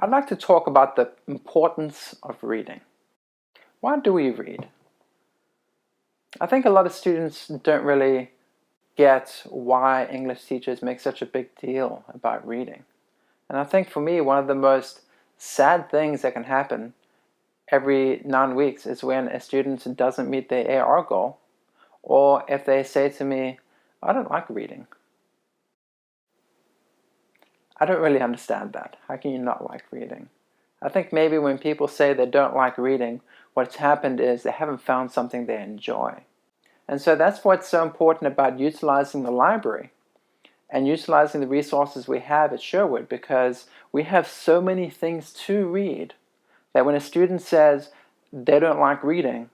I'd like to talk about the importance of reading. Why do we read? I think a lot of students don't really get why English teachers make such a big deal about reading. And I think for me, one of the most sad things that can happen every 9 weeks is when a student doesn't meet their AR goal, or if they say to me, I don't like reading. I don't really understand that. How can you not like reading? I think maybe when people say they don't like reading, what's happened is they haven't found something they enjoy. And so that's what's so important about utilizing the library and utilizing the resources we have at Sherwood, because we have so many things to read that when a student says they don't like reading,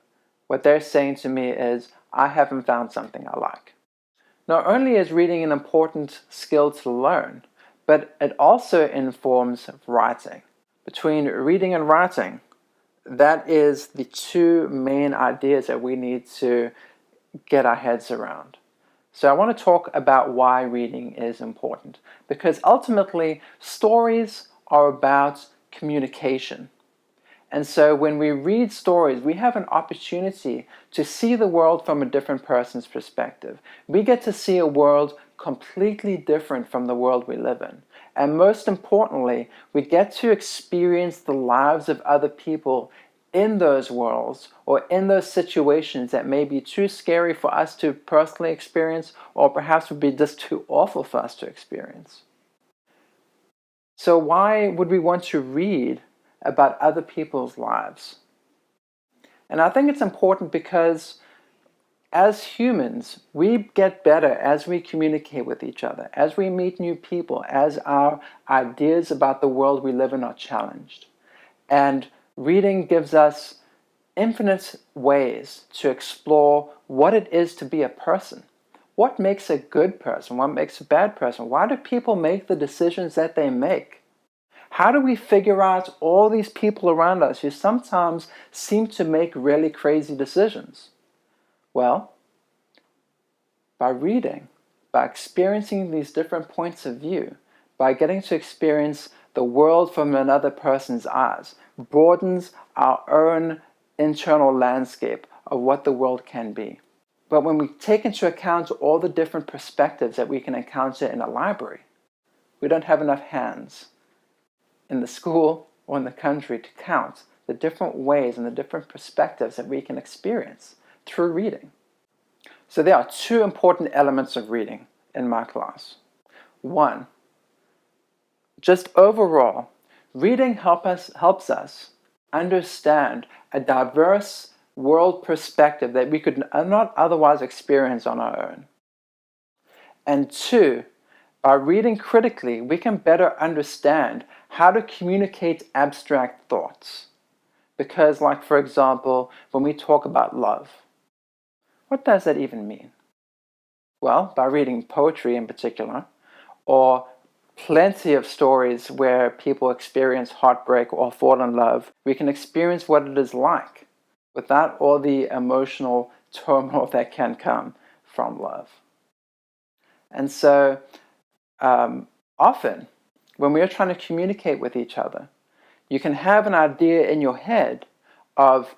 what they're saying to me is, I haven't found something I like. Not only is reading an important skill to learn, but it also informs writing. Between reading and writing, that is the two main ideas that we need to get our heads around. So I want to talk about why reading is important, because ultimately stories are about communication. And so when we read stories, we have an opportunity to see the world from a different person's perspective. We get to see a world completely different from the world we live in. And most importantly, we get to experience the lives of other people in those worlds or in those situations that may be too scary for us to personally experience, or perhaps would be just too awful for us to experience. So why would we want to read about other people's lives? And I think it's important because as humans, we get better as we communicate with each other, as we meet new people, as our ideas about the world we live in are challenged. And reading gives us infinite ways to explore what it is to be a person. What makes a good person? What makes a bad person? Why do people make the decisions that they make? How do we figure out all these people around us who sometimes seem to make really crazy decisions? Well, by reading, by experiencing these different points of view, by getting to experience the world from another person's eyes, broadens our own internal landscape of what the world can be. But when we take into account all the different perspectives that we can encounter in a library, we don't have enough hands in the school or in the country to count the different ways and the different perspectives that we can experience through reading. So there are two important elements of reading in my class. One, just overall, reading helps us understand a diverse world perspective that we could not otherwise experience on our own. And two, by reading critically, we can better understand how to communicate abstract thoughts. Because, like for example, when we talk about love, what does that even mean? Well, by reading poetry in particular, or plenty of stories where people experience heartbreak or fall in love, we can experience what it is like without all the emotional turmoil that can come from love. And so often, when we are trying to communicate with each other, you can have an idea in your head of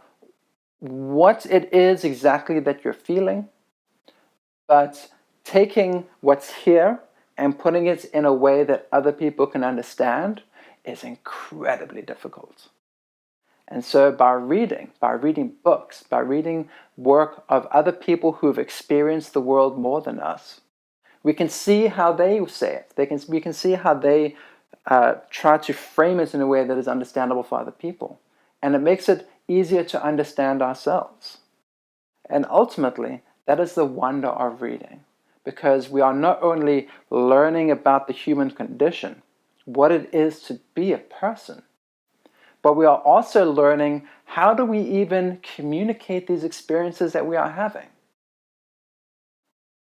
what it is exactly that you're feeling, but taking what's here and putting it in a way that other people can understand is incredibly difficult. And so by reading books, by reading work of other people who've experienced the world more than us, we can see how they say it. We can see how they try to frame it in a way that is understandable for other people. And it makes it easier to understand ourselves. And ultimately, that is the wonder of reading, because we are not only learning about the human condition, what it is to be a person, but we are also learning how do we even communicate these experiences that we are having.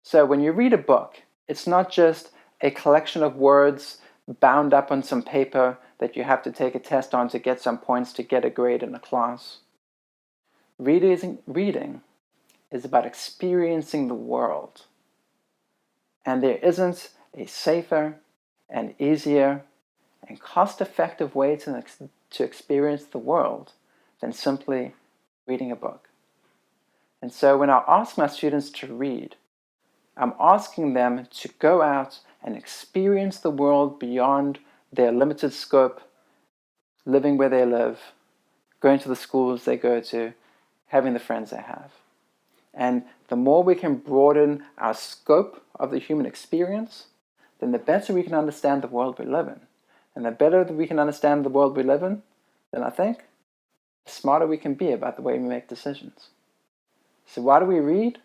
So when you read a book, it's not just a collection of words bound up on some paper that you have to take a test on to get some points to get a grade in a class. Reading is about experiencing the world. And there isn't a safer and easier and cost-effective way to experience the world than simply reading a book. And so when I ask my students to read, I'm asking them to go out and experience the world beyond their limited scope, living where they live, going to the schools they go to, having the friends they have. And the more we can broaden our scope of the human experience, then the better we can understand the world we live in. And the better that we can understand the world we live in, then I think the smarter we can be about the way we make decisions. So why do we read?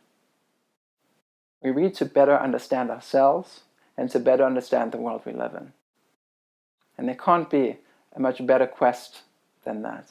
We read to better understand ourselves and to better understand the world we live in. And there can't be a much better quest than that.